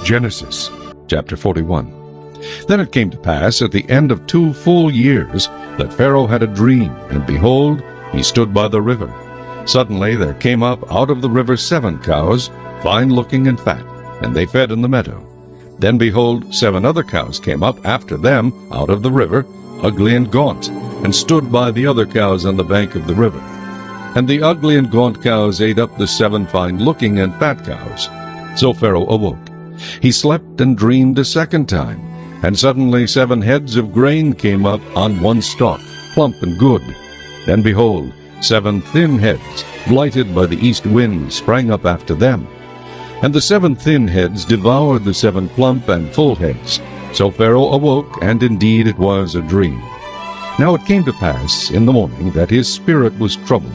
Genesis chapter 41. Then it came to pass at the end of 2 full years that Pharaoh had a dream, and behold, he stood by the river. Suddenly there came up out of the river 7 cows, fine-looking and fat, and they fed in the meadow. Then behold, 7 other cows came up after them out of the river, ugly and gaunt, and stood by the other cows on the bank of the river. And the ugly and gaunt cows ate up the 7 fine-looking and fat cows. So Pharaoh awoke. He slept and dreamed a second time, and suddenly 7 heads of grain came up on one stalk, plump and good. Then behold, 7 thin heads, blighted by the east wind, sprang up after them. And the 7 thin heads devoured the 7 plump and full heads. So Pharaoh awoke, and indeed it was a dream. Now it came to pass in the morning that his spirit was troubled,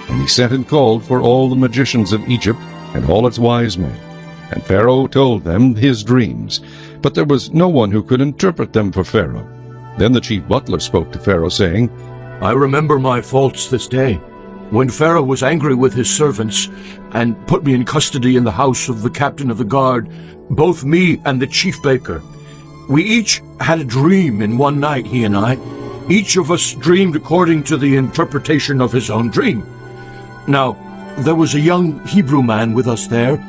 and he sent and called for all the magicians of Egypt and all its wise men. And Pharaoh told them his dreams, but there was no one who could interpret them for Pharaoh. Then the chief butler spoke to Pharaoh, saying, I remember my faults this day, when Pharaoh was angry with his servants, and put me in custody in the house of the captain of the guard, both me and the chief baker. We each had a dream in one night, he and I. Each of us dreamed according to the interpretation of his own dream. Now, there was a young Hebrew man with us there,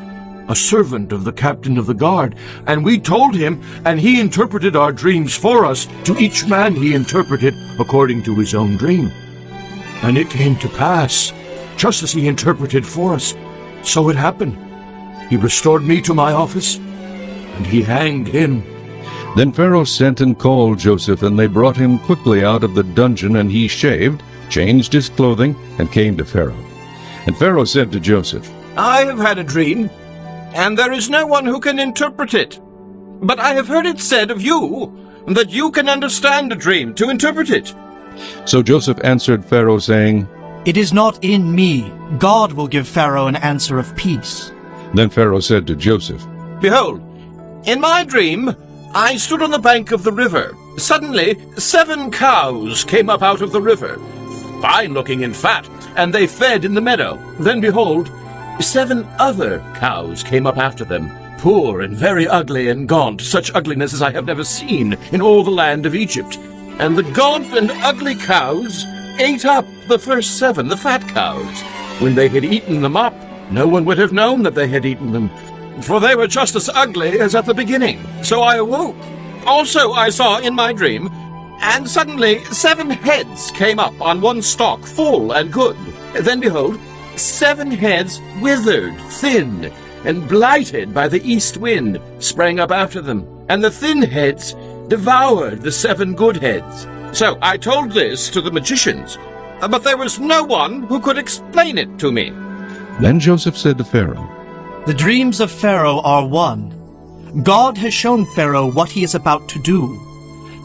a servant of the captain of the guard, and we told him, and he interpreted our dreams for us. To each man he interpreted according to his own dream. And it came to pass, just as he interpreted for us, so it happened. He restored me to my office, and he hanged him. Then Pharaoh sent and called Joseph, and they brought him quickly out of the dungeon, and he shaved, changed his clothing, and came to Pharaoh. And Pharaoh said to Joseph, I have had a dream, and there is no one who can interpret it. But I have heard it said of you that you can understand a dream to interpret it. So Joseph answered Pharaoh, saying, It is not in me. God will give Pharaoh an answer of peace. Then Pharaoh said to Joseph, Behold, in my dream I stood on the bank of the river. Suddenly 7 cows came up out of the river, fine-looking and fat, and they fed in the meadow. Then behold, 7 other cows came up after them, poor and very ugly and gaunt, such ugliness as I have never seen in all the land of Egypt. And the gaunt and ugly cows ate up the first 7, the fat cows. When they had eaten them up, no one would have known that they had eaten them, for they were just as ugly as at the beginning. So I awoke. Also I saw in my dream, and suddenly 7 heads came up on one stalk, full and good. Then behold, 7 heads withered, thin, and blighted by the east wind sprang up after them, and the thin heads devoured the 7 good heads. So I told this to the magicians, but there was no one who could explain it to me. Then Joseph said to Pharaoh, The dreams of Pharaoh are one. God has shown Pharaoh what he is about to do.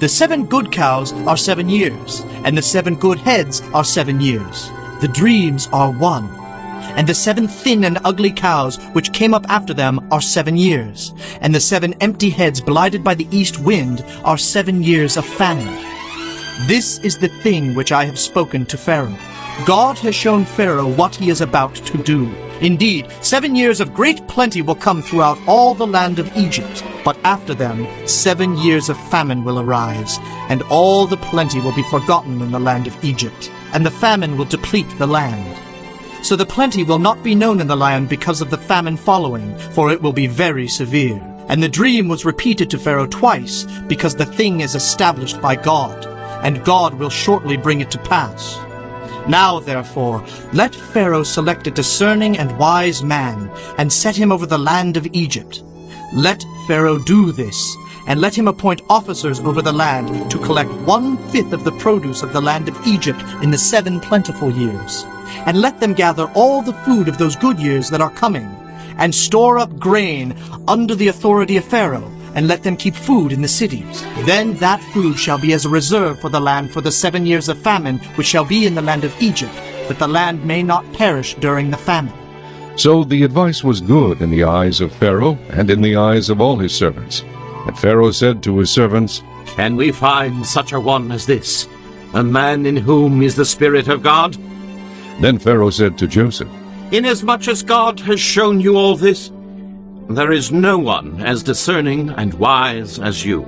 The 7 good cows are 7 years, and the 7 good heads are 7 years. The dreams are one. And the 7 thin and ugly cows which came up after them are 7 years, and the 7 empty heads blighted by the east wind are 7 years of famine. This is the thing which I have spoken to Pharaoh. God has shown Pharaoh what he is about to do. Indeed, 7 years of great plenty will come throughout all the land of Egypt, but after them 7 years of famine will arise, and all the plenty will be forgotten in the land of Egypt, and the famine will deplete the land. So the plenty will not be known in the land because of the famine following, for it will be very severe. And the dream was repeated to Pharaoh twice, because the thing is established by God, and God will shortly bring it to pass. Now, therefore, let Pharaoh select a discerning and wise man, and set him over the land of Egypt. Let Pharaoh do this, and let him appoint officers over the land to collect 1/5 of the produce of the land of Egypt in the 7 plentiful years. And let them gather all the food of those good years that are coming, and store up grain under the authority of Pharaoh, and let them keep food in the cities. Then that food shall be as a reserve for the land for the 7 years of famine which shall be in the land of Egypt, that the land may not perish during the famine. So the advice was good in the eyes of Pharaoh and in the eyes of all his servants. And Pharaoh said to his servants, Can we find such a one as this, a man in whom is the Spirit of God? Then Pharaoh said to Joseph, Inasmuch as God has shown you all this, there is no one as discerning and wise as you.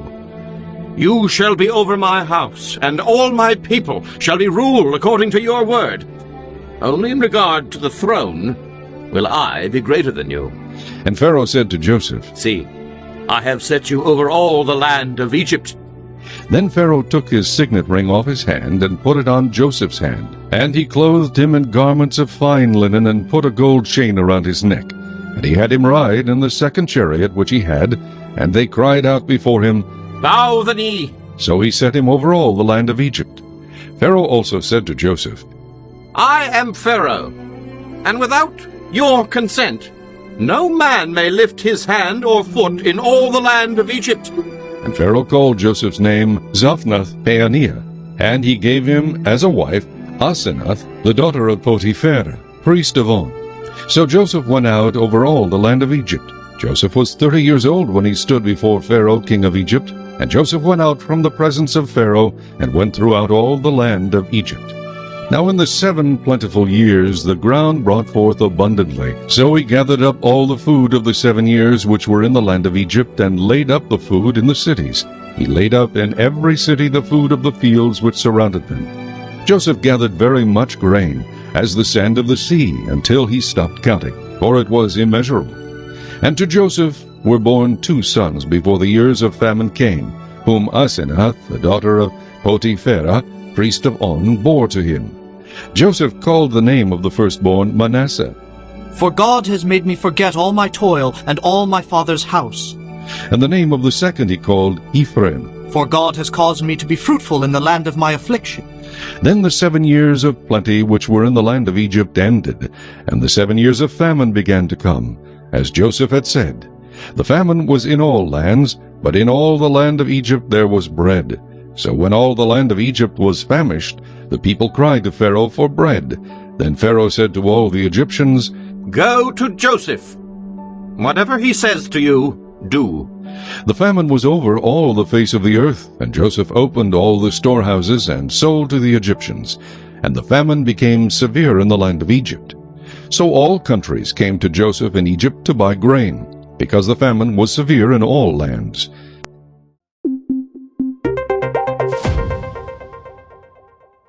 You shall be over my house, and all my people shall be ruled according to your word. Only in regard to the throne will I be greater than you. And Pharaoh said to Joseph, See, I have set you over all the land of Egypt. Then Pharaoh took his signet ring off his hand and put it on Joseph's hand. And he clothed him in garments of fine linen and put a gold chain around his neck. And he had him ride in the second chariot which he had, and they cried out before him, Bow the knee. So he set him over all the land of Egypt. Pharaoh also said to Joseph, I am Pharaoh, and without your consent, no man may lift his hand or foot in all the land of Egypt. And Pharaoh called Joseph's name Zaphnath-Paaneah, and he gave him as a wife Asenath, the daughter of Potiphera, priest of On. So Joseph went out over all the land of Egypt. Joseph was 30 years old when he stood before Pharaoh, king of Egypt. And Joseph went out from the presence of Pharaoh, and went throughout all the land of Egypt. Now in the 7 plentiful years the ground brought forth abundantly. So he gathered up all the food of the 7 years which were in the land of Egypt, and laid up the food in the cities. He laid up in every city the food of the fields which surrounded them. Joseph gathered very much grain, as the sand of the sea, until he stopped counting, for it was immeasurable. And to Joseph were born 2 sons before the years of famine came, whom Asenath, the daughter of Potiphera, priest of On, bore to him. Joseph called the name of the firstborn Manasseh. For God has made me forget all my toil and all my father's house. And the name of the second he called Ephraim. For God has caused me to be fruitful in the land of my affliction. Then the 7 years of plenty which were in the land of Egypt ended, and the 7 years of famine began to come, as Joseph had said. The famine was in all lands, but in all the land of Egypt there was bread. So when all the land of Egypt was famished, the people cried to Pharaoh for bread. Then Pharaoh said to all the Egyptians, Go to Joseph. Whatever he says to you, do. The famine was over all the face of the earth, and Joseph opened all the storehouses and sold to the Egyptians. And the famine became severe in the land of Egypt. So all countries came to Joseph in Egypt to buy grain, because the famine was severe in all lands.